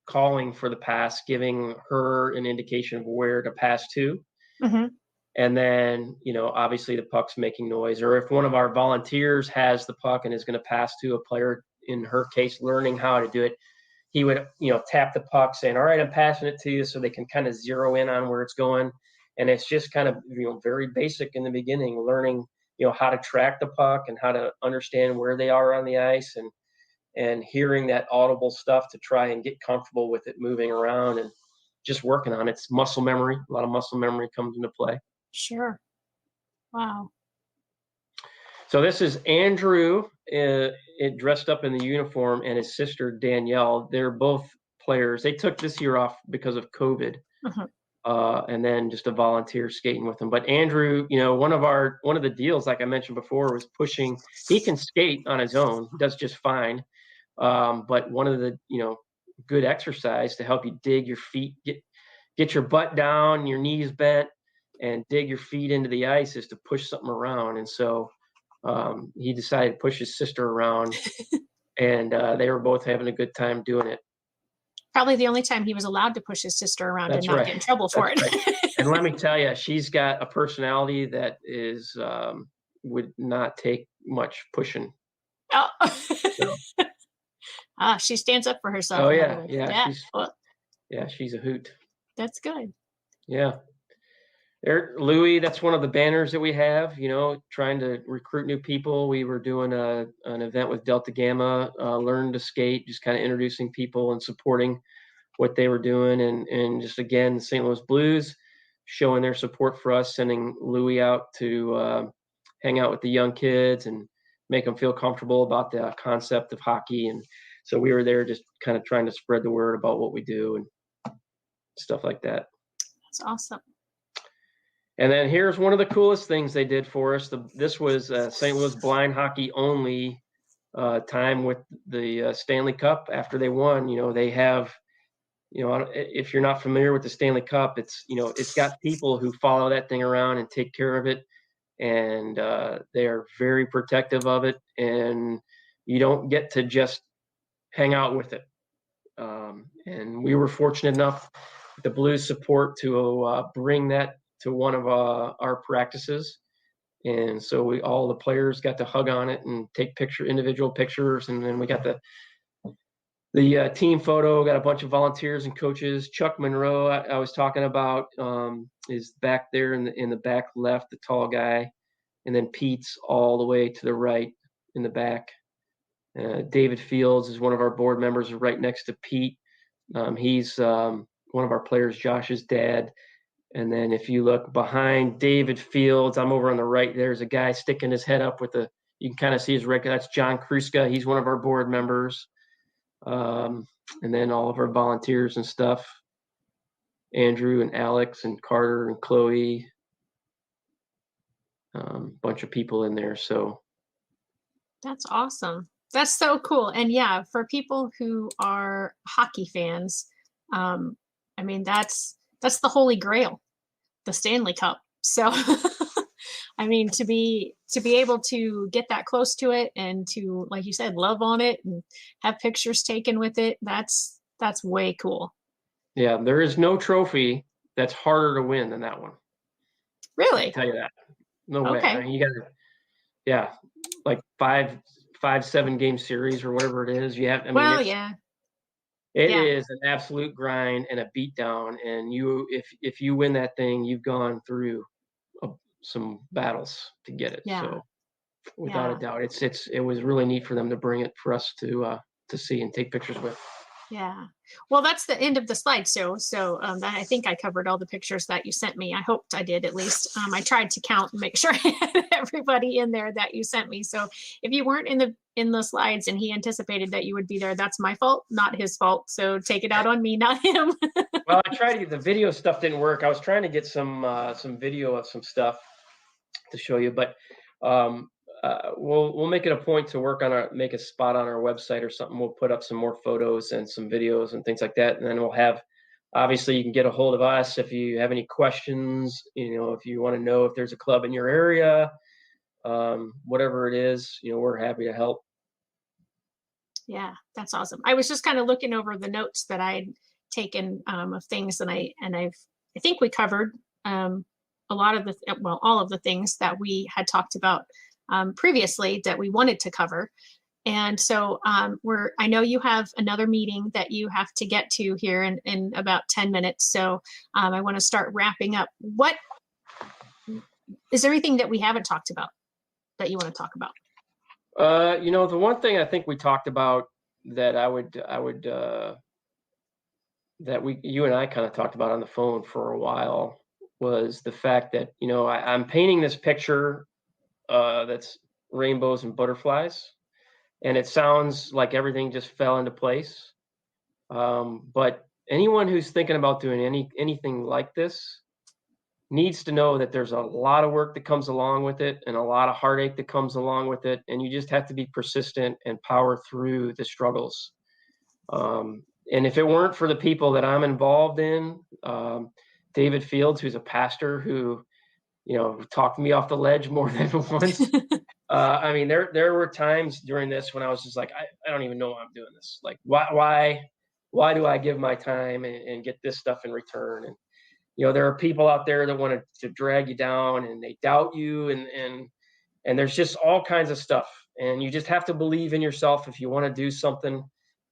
calling for the pass, giving her an indication of where to pass to. Mm-hmm. And then, obviously the puck's making noise. Or if one of our volunteers has the puck and is going to pass to a player, in her case, learning how to do it, he would, tap the puck saying, all right, I'm passing it to you, so they can kind of zero in on where it's going. And it's just kind of, very basic in the beginning, learning, how to track the puck and how to understand where they are on the ice, and hearing that audible stuff to try and get comfortable with it moving around, and just working on it. It's muscle memory. A lot of muscle memory comes into play. Sure. Wow. So this is Andrew dressed up in the uniform, and his sister Danielle. They're both players. They took this year off because of COVID, Mm-hmm. and then just a volunteer skating with them. But Andrew, one of the deals, like I mentioned before, was pushing. He can skate on his own. He does just fine. But one of the good exercise to help you dig your feet, get your butt down, your knees bent, and dig your feet into the ice is to push something around. And so he decided to push his sister around, and they were both having a good time doing it. Probably the only time he was allowed to push his sister around and That's not right. get in trouble for That's right. it. And let me tell you, she's got a personality that is would not take much pushing. Oh. So, She stands up for herself, oh in other yeah, words. yeah, Yeah, well, she's a hoot. that's good. Yeah. Louis, that's one of the banners that we have, trying to recruit new people. We were doing an event with Delta Gamma, Learn to Skate, just kind of introducing people and supporting what they were doing. And just again, St. Louis Blues showing their support for us, sending Louis out to hang out with the young kids and make them feel comfortable about the concept of hockey. And so we were there just kind of trying to spread the word about what we do and stuff like that. That's awesome. And then here's one of the coolest things they did for us. This was St. Louis blind hockey only time with the Stanley Cup after they won. They have, if you're not familiar with the Stanley Cup, it's got people who follow that thing around and take care of it. And they are very protective of it. And you don't get to just hang out with it. And we were fortunate enough with the Blues support to bring that to one of our practices, and so all the players got to hug on it and take individual pictures, and then we got the team photo. Got a bunch of volunteers and coaches. Chuck Monroe, I was talking about, is back there in the back left, the tall guy, and then Pete's all the way to the right in the back. David Fields is one of our board members, right next to Pete. He's one of our players, Josh's dad. And then if you look behind David Fields, I'm over on the right, there's a guy sticking his head up you can kind of see his record. That's John Kruska. He's one of our board members. And then all of our volunteers and stuff, Andrew and Alex and Carter and Chloe, bunch of people in there. So That's awesome. That's so cool. And yeah, for people who are hockey fans, I mean, that's the holy grail, the Stanley Cup. So I mean, to be able to get that close to it and to, like you said, love on it and have pictures taken with it, that's way cool. yeah, there is no trophy that's harder to win than that one. Really? I'll tell you that. No way. Okay. I mean, you got to, yeah, like 7 game series or whatever it is. Yeah. It is an absolute grind and a beatdown. And if you win that thing, you've gone through some battles to get it. Yeah. So without a doubt, it was really neat for them to bring it for us to see and take pictures with. Yeah. Well, that's the end of the slideshow. So I think I covered all the pictures that you sent me. I hoped I did, at least. I tried to count and make sure I had everybody in there that you sent me. So if you weren't in the slides and he anticipated that you would be there, that's my fault, not his fault. So take it out on me, not him. Well, I tried to get the video stuff didn't work. I was trying to get some video of some stuff to show you, but we'll make it a point to make a spot on our website or something. We'll put up some more photos and some videos and things like that, and then we'll have. Obviously, you can get a hold of us if you have any questions. If you want to know if there's a club in your area, whatever it is, we're happy to help. Yeah, that's awesome. I was just kind of looking over the notes that I'd taken of things, and I think we covered all of the things that we had talked about previously that we wanted to cover. And so I know you have another meeting that you have to get to here in about 10 minutes. So I want to start wrapping up. What is there anything that we haven't talked about that you want to talk about? The one thing I think we talked about that you and I kind of talked about on the phone for a while was the fact that, I'm painting this picture that's rainbows and butterflies, and it sounds like everything just fell into place. But anyone who's thinking about doing anything like this needs to know that there's a lot of work that comes along with it and a lot of heartache that comes along with it. And you just have to be persistent and power through the struggles. And if it weren't for the people that I'm involved in, David Fields, who's a pastor who, talked me off the ledge more than once. I mean, there were times during this when I was just like, I don't even know why I'm doing this. Like, why do I give my time and get this stuff in return? And there are people out there that want to drag you down, and they doubt you, and there's just all kinds of stuff. And you just have to believe in yourself if you want to do something.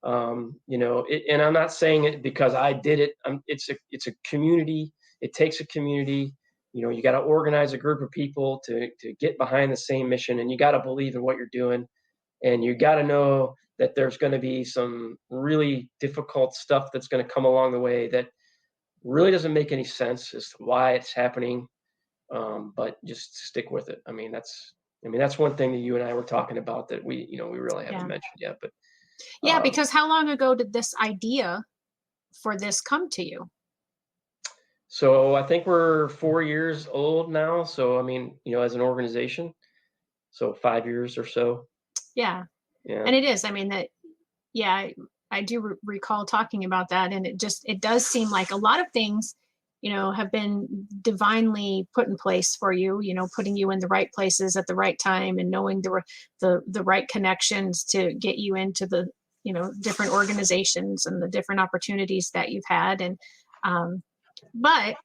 And I'm not saying it because I did it. It's a community. It takes a community. You got to organize a group of people to get behind the same mission, and you got to believe in what you're doing, and you got to know that there's going to be some really difficult stuff that's going to come along the way that really doesn't make any sense as to why it's happening. But just stick with it. I mean, that's one thing that you and I were talking about that we really haven't mentioned yet. But yeah, because how long ago did this idea for this come to you? So I think we're 4 years old now. So, I mean, as an organization, so 5 years or so. Yeah. And it is, I mean, I do recall talking about that. And it does seem like a lot of things, have been divinely put in place for you, putting you in the right places at the right time, and knowing the right connections to get you into the, different organizations and the different opportunities that you've had. And, but,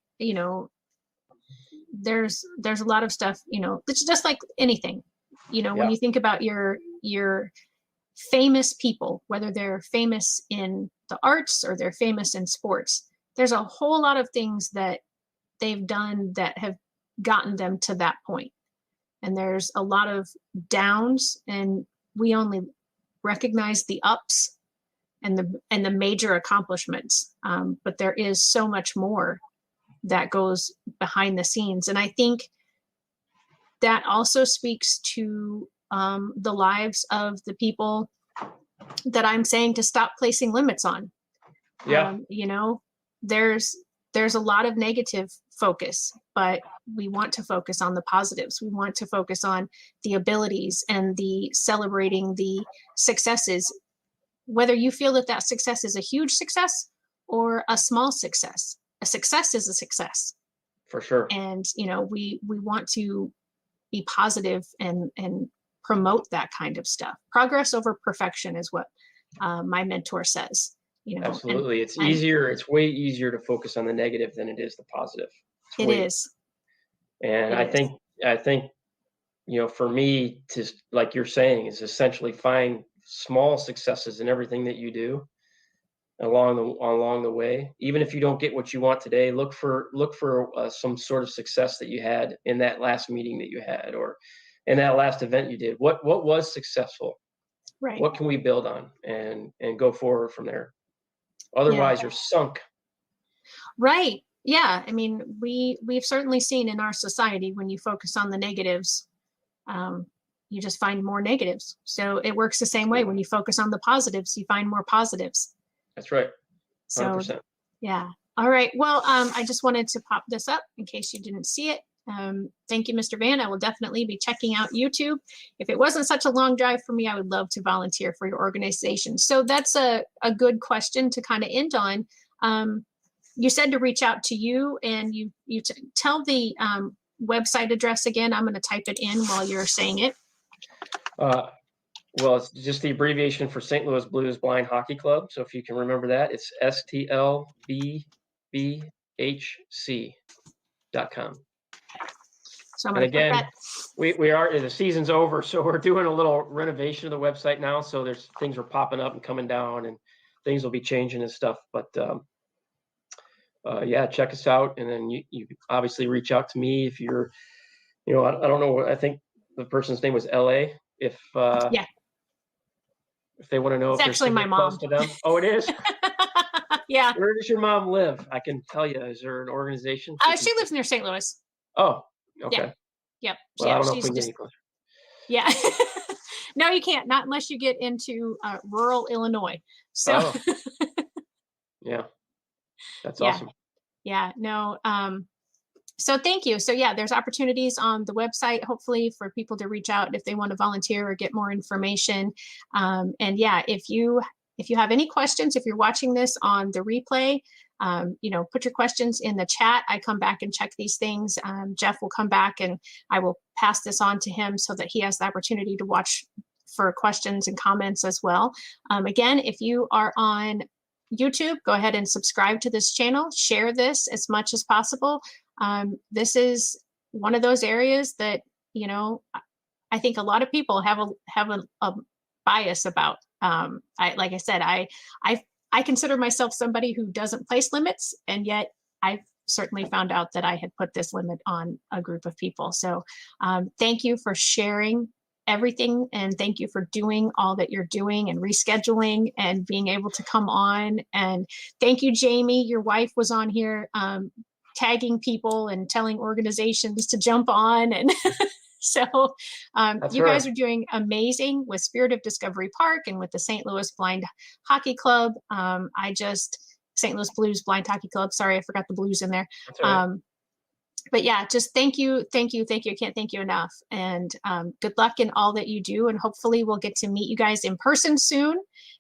there's a lot of stuff, it's just like anything, when you think about your famous people, whether they're famous in the arts or they're famous in sports, there's a whole lot of things that they've done that have gotten them to that point. And there's a lot of downs, and we only recognize the ups and the major accomplishments. But there is so much more that goes behind the scenes. And I think that also speaks to the lives of the people that I'm saying to stop placing limits on. Yeah. There's a lot of negative focus, but we want to focus on the positives. We want to focus on the abilities and the celebrating the successes, whether you feel that success is a huge success or a small success. A success is a success. For sure. And, we want to be positive and promote that kind of stuff. Progress over perfection is what my mentor says. Absolutely. It's way easier to focus on the negative than it is the positive. It is. And I think, for me, to, like you're saying, is essentially find small successes in everything that you do along the way. Even if you don't get what you want today, look for some sort of success that you had in that last meeting that you had, or in that last event you did. What was successful? Right. What can we build on and go forward from there? Otherwise, you're sunk. Right. Yeah. I mean, we've certainly seen in our society, when you focus on the negatives, you just find more negatives. So it works the same way. When you focus on the positives, you find more positives. That's right. 100%. So, yeah. All right. Well, I just wanted to pop this up in case you didn't see it. Thank you, Mr. Vann. I will definitely be checking out YouTube. If it wasn't such a long drive for me, I would love to volunteer for your organization. So that's a good question to kind of end on. You said to reach out to you, and you tell the website address again. I'm going to type it in while you're saying it. Well, it's just the abbreviation for St. Louis Blues Blind Hockey Club. So if you can remember that, it's stlbbhc.com. So and again, we are, the season's over, so we're doing a little renovation of the website now. So there's things are popping up and coming down, and things will be changing and stuff. But yeah, check us out, and then you obviously reach out to me if you're, I don't know. I think the person's name was LA. If they want to know, it's if actually my mom. To them. Oh, it is. Yeah. Where does your mom live? I can tell you. Is there an organization? She lives near St. Louis. Oh, okay. Yep. Well, I don't know if we can get any closer. Yeah. No, you can't. Not unless you get into rural Illinois. So. Yeah. That's awesome. Yeah. No. So thank you. So yeah, there's opportunities on the website, hopefully, for people to reach out if they want to volunteer or get more information. And yeah, if you have any questions, if you're watching this on the replay, put your questions in the chat. I come back and check these things. Jeff will come back and I will pass this on to him so that he has the opportunity to watch for questions and comments as well. Again, if you are on YouTube, go ahead and subscribe to this channel, share this as much as possible. This is one of those areas that, I think a lot of people have a bias about. Like I said, I consider myself somebody who doesn't place limits, and yet I've certainly found out that I had put this limit on a group of people. So thank you for sharing everything, and thank you for doing all that you're doing and rescheduling and being able to come on. And thank you, Jamie. Your wife was on here tagging people and telling organizations to jump on. And so you guys are doing amazing with Spirit of Discovery Park and with the St. Louis Blind Hockey Club. St. Louis Blues Blind Hockey Club. Sorry, I forgot the Blues in there. That's all right. But yeah, just thank you. I can't thank you enough. And good luck in all that you do. And hopefully we'll get to meet you guys in person soon.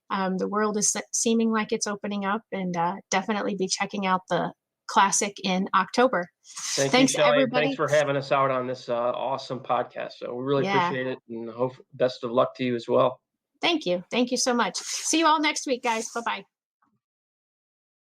The world is seeming like it's opening up, and definitely be checking out the Classic in October. Thanks, everybody. Thanks for having us out on this awesome podcast. So we really appreciate it, and hope best of luck to you as well. Thank you. Thank you so much. See you all next week, guys. Bye-bye.